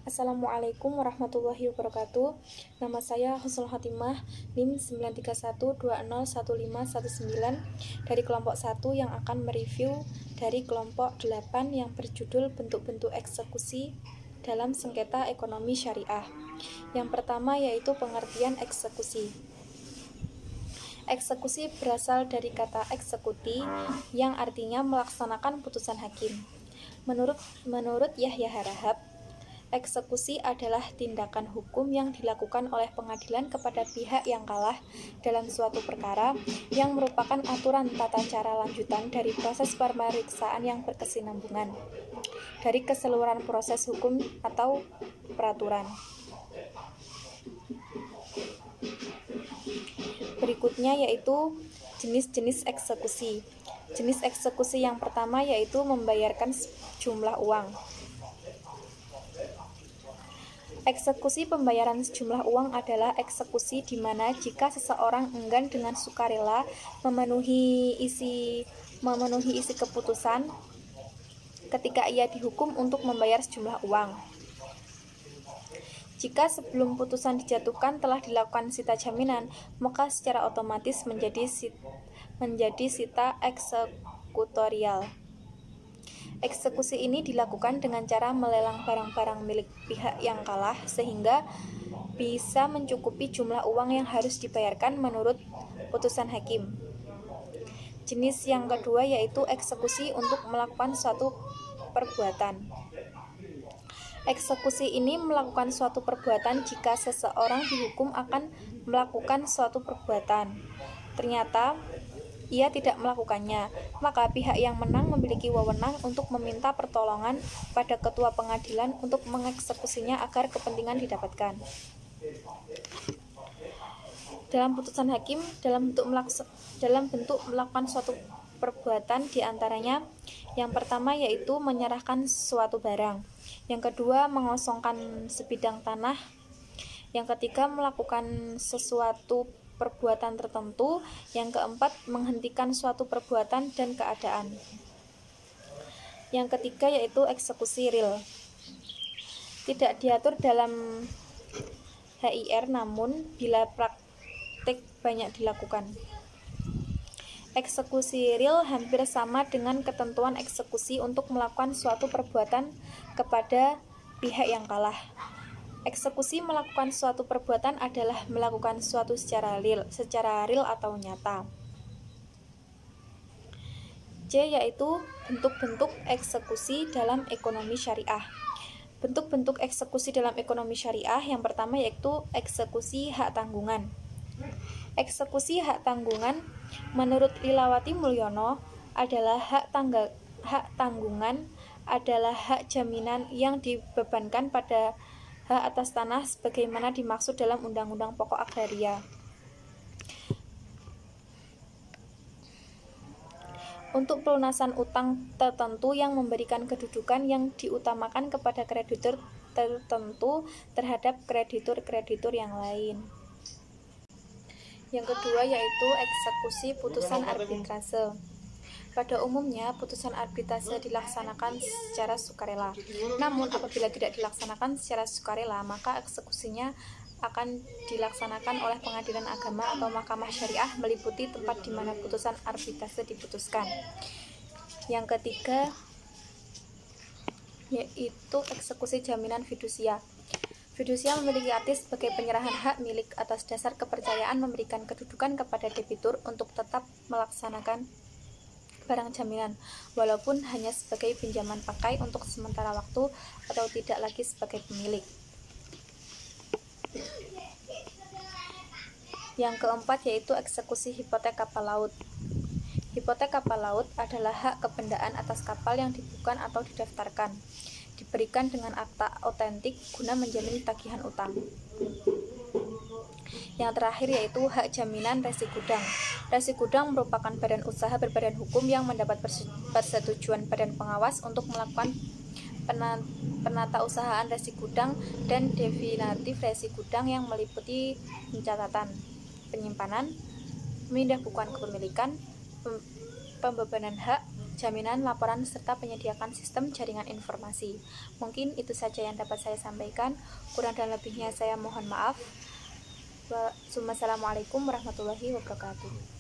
Assalamualaikum warahmatullahi wabarakatuh. Nama saya Husnul Khotimah, NIM 931201519 dari kelompok 1 yang akan mereview dari kelompok 8 yang berjudul bentuk-bentuk eksekusi dalam sengketa ekonomi syariah. Yang pertama yaitu pengertian eksekusi. Eksekusi berasal dari kata eksekuti yang artinya melaksanakan putusan hakim. Menurut Yahya Harahap, eksekusi adalah tindakan hukum yang dilakukan oleh pengadilan kepada pihak yang kalah dalam suatu perkara yang merupakan aturan tata cara lanjutan dari proses pemeriksaan yang berkesinambungan dari keseluruhan proses hukum atau peraturan. Berikutnya yaitu jenis-jenis eksekusi. Jenis eksekusi yang pertama yaitu membayarkan sejumlah uang. Eksekusi pembayaran sejumlah uang adalah eksekusi di mana jika seseorang enggan dengan sukarela memenuhi isi keputusan ketika ia dihukum untuk membayar sejumlah uang. Jika sebelum putusan dijatuhkan telah dilakukan sita jaminan, maka secara otomatis menjadi sita eksekutorial. Eksekusi ini dilakukan dengan cara melelang barang-barang milik pihak yang kalah sehingga bisa mencukupi jumlah uang yang harus dibayarkan menurut putusan hakim. Jenis yang kedua yaitu eksekusi untuk melakukan suatu perbuatan. Eksekusi ini melakukan suatu perbuatan jika seseorang dihukum akan melakukan suatu perbuatan. Ternyata ia tidak melakukannya, maka pihak yang menang memiliki wewenang untuk meminta pertolongan pada ketua pengadilan untuk mengeksekusinya agar kepentingan didapatkan. Dalam putusan hakim, dalam bentuk melakukan suatu perbuatan diantaranya yang pertama yaitu menyerahkan suatu barang, yang kedua mengosongkan sebidang tanah, yang ketiga melakukan sesuatu perbuatan tertentu, yang keempat menghentikan suatu perbuatan dan keadaan. Yang ketiga yaitu eksekusi real. Tidak diatur dalam HIR namun bila praktik banyak dilakukan. Eksekusi real hampir sama dengan ketentuan eksekusi untuk melakukan suatu perbuatan kepada pihak yang kalah. Eksekusi melakukan suatu perbuatan adalah melakukan suatu secara real atau nyata. C yaitu bentuk-bentuk eksekusi dalam ekonomi syariah. Bentuk-bentuk eksekusi dalam ekonomi syariah yang pertama yaitu eksekusi hak tanggungan. Eksekusi hak tanggungan menurut Lilawati Mulyono adalah hak tanggungan adalah hak jaminan yang dibebankan pada hak atas tanah sebagaimana dimaksud dalam Undang-Undang Pokok Agraria. Untuk pelunasan utang tertentu yang memberikan kedudukan yang diutamakan kepada kreditur tertentu terhadap kreditur-kreditur yang lain. Yang kedua yaitu eksekusi putusan arbitrase. Pada umumnya, putusan arbitrase dilaksanakan secara sukarela. Namun, apabila tidak dilaksanakan secara sukarela, maka eksekusinya akan dilaksanakan oleh pengadilan agama atau mahkamah syariah meliputi tempat di mana putusan arbitrase diputuskan. Yang ketiga yaitu eksekusi jaminan fidusia. Fidusia memiliki arti sebagai penyerahan hak milik atas dasar kepercayaan memberikan kedudukan kepada debitur untuk tetap melaksanakan barang jaminan, walaupun hanya sebagai pinjaman pakai untuk sementara waktu atau tidak lagi sebagai pemilik. Yang keempat yaitu eksekusi hipotek kapal laut. Hipotek kapal laut adalah hak kebendaan atas kapal yang dibuka atau didaftarkan, diberikan dengan akta otentik guna menjamin tagihan utang. Yang terakhir yaitu hak jaminan resi gudang. Resi gudang merupakan badan usaha berbadan hukum yang mendapat persetujuan badan pengawas untuk melakukan penatausahaan resi gudang dan definitif resi gudang yang meliputi pencatatan, penyimpanan, pemindah bukuan kepemilikan, pembebanan hak, jaminan, laporan, serta penyediaan sistem jaringan informasi. Mungkin itu saja yang dapat saya sampaikan. Kurang dan lebihnya saya mohon maaf. Wassalamualaikum warahmatullahi wabarakatuh.